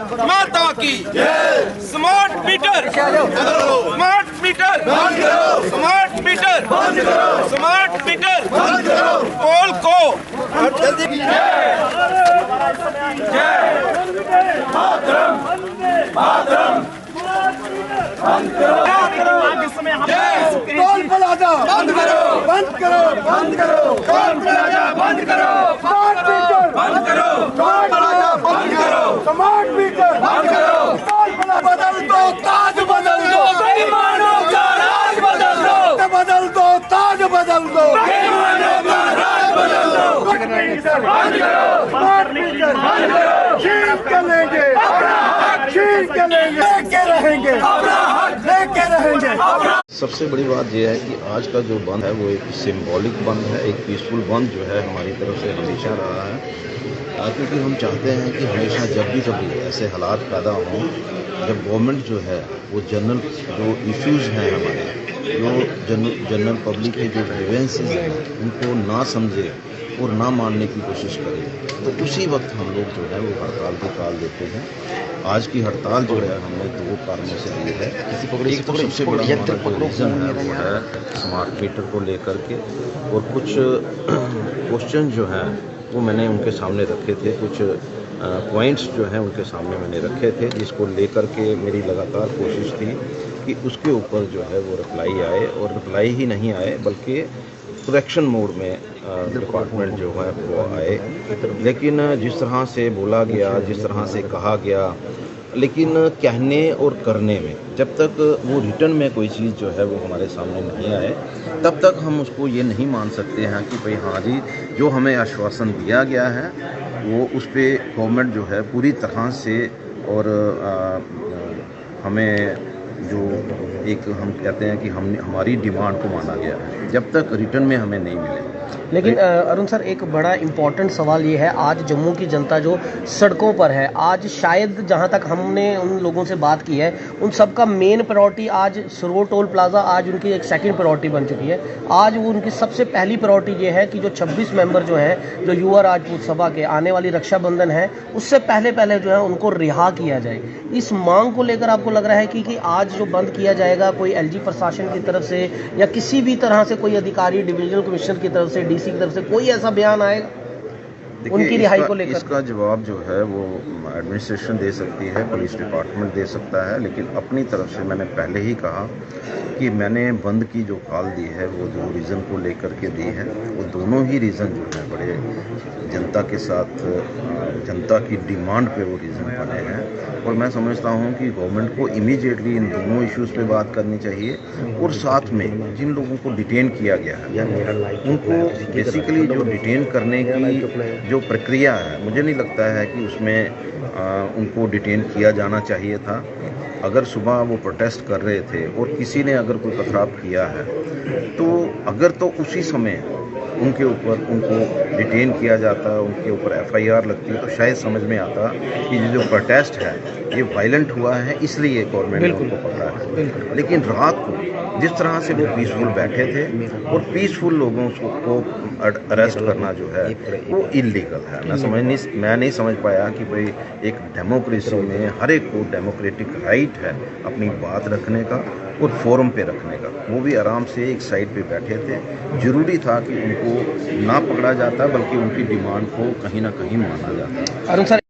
भारत माता की smart meter, smart meter, smart meter, smart meter, pole को जल्दी टोल प्लाजा बंद करो, बंद करो, बंद करो, टोल प्लाजा बंद करो, स्मार्ट मीटर बंद करो, टोल प्लाजा बंद करो, स्मार्ट मीटर बंद करो, टोल प्लाजा बदल दो, ताज बदल दो, बेईमानों का राज बदल दो, बदल दो, ताज बदल दो, बेईमानों का राज बदल दो, बंद करो, स्मार्ट मीटर बंद करो, छीन के लेंगे अपना हक, छीन के लेंगे, लेके रहेंगे अपना हक, लेके रहेंगे। सबसे बड़ी बात यह है कि आज का जो बंद है वो एक सिंबॉलिक बंद है, एक पीसफुल बंद जो है हमारी तरफ से हमेशा रहा है, क्योंकि हम चाहते हैं कि हमेशा जब भी कभी ऐसे हालात पैदा हों जब गवर्नमेंट जो है वो जनरल जो इश्यूज़ हैं हमारे, जो जनरल पब्लिक के जो ग्रीवेंसेस हैं उनको ना समझे और ना मानने की कोशिश करें, तो उसी वक्त हम लोग जो है वो हड़ताल की काल देते हैं। आज की हड़ताल जो है हमने दो कारणों से ली है। एक तो सबसे बड़ा हमारा जो रीज़न है वो है स्मार्ट मीटर को लेकर के, और कुछ क्वेश्चन जो हैं वो मैंने उनके सामने रखे थे, कुछ पॉइंट्स जो हैं उनके सामने मैंने रखे थे, जिसको लेकर के मेरी लगातार कोशिश थी कि उसके ऊपर जो है वो रिप्लाई आए, और रिप्लाई ही नहीं आए बल्कि करेक्शन मोड में डिपार्टमेंट जो है वो आए। लेकिन जिस तरह से बोला गया, जिस तरह से कहा गया, लेकिन कहने और करने में जब तक वो रिटर्न में कोई चीज़ जो है वो हमारे सामने नहीं आए तब तक हम उसको ये नहीं मान सकते हैं कि भाई हाँ जी जो हमें आश्वासन दिया गया है वो उस पर गवर्नमेंट जो है पूरी तरह से, और हमें जो एक हम कहते हैं कि हमारी डिमांड को माना गया है जब तक रिटर्न में हमें नहीं मिले। लेकिन अरुण सर, एक बड़ा इम्पॉर्टेंट सवाल ये है, आज जम्मू की जनता जो सड़कों पर है, आज शायद जहां तक हमने उन लोगों से बात की है उन सब का मेन प्रायोरिटी आज सरोवर टोल प्लाजा आज उनकी एक सेकंड प्रायोरिटी बन चुकी है। आज वो उनकी सबसे पहली प्रायोरिटी ये है कि जो 26 मेंबर जो हैं जो युवा राजपूत सभा के आने वाली रक्षाबंधन है उससे पहले जो है उनको रिहा किया जाए। इस मांग को लेकर आपको लग रहा है कि आज जो बंद किया जाएगा कोई एलजी प्रशासन की तरफ से या किसी भी तरह से कोई अधिकारी डिविजनल कमिश्नर की तरफ से, डीसी की तरफ से कोई ऐसा बयान आएगा उनकी रिहाई को लेकर? इसका जवाब जो है वो एडमिनिस्ट्रेशन दे सकती है, पुलिस डिपार्टमेंट दे सकता है, लेकिन अपनी तरफ से मैंने पहले ही कहा कि मैंने बंद की जो कॉल दी है वो दो रीज़न को लेकर के दी है। वो दोनों ही रीज़न जो है बड़े जनता के साथ, जनता की डिमांड पे वो रीज़न बने हैं, और मैं समझता हूँ कि गवर्नमेंट को इमीडिएटली इन दोनों इश्यूज़ पे बात करनी चाहिए, और साथ में जिन लोगों को डिटेन किया गया है उनको बेसिकली जो डिटेन करने की जो प्रक्रिया है मुझे नहीं लगता है कि उसमें उनको डिटेन किया जाना चाहिए था। अगर सुबह वो प्रोटेस्ट कर रहे थे और किसी ने अगर कोई पथराव किया है तो उसी समय उनके ऊपर उनको डिटेन किया जाता, उनके ऊपर एफआईआर लगती तो शायद समझ में आता कि ये जो प्रोटेस्ट है ये वायलेंट हुआ है इसलिए गवर्नमेंट ने उनको पकड़ा है। लेकिन रात को जिस तरह से वो पीसफुल बैठे थे और पीसफुल लोगों को अरेस्ट करना जो है वो इलीगल है। मैं नहीं समझ पाया कि भाई एक डेमोक्रेसी में हर एक को डेमोक्रेटिक राइट है अपनी बात रखने का और फोरम पे रखने का, वो भी आराम से एक साइड पे बैठे थे। जरूरी था कि उनको ना पकड़ा जाता बल्कि उनकी डिमांड को कहीं ना कहीं माना जाता। अरुण सर,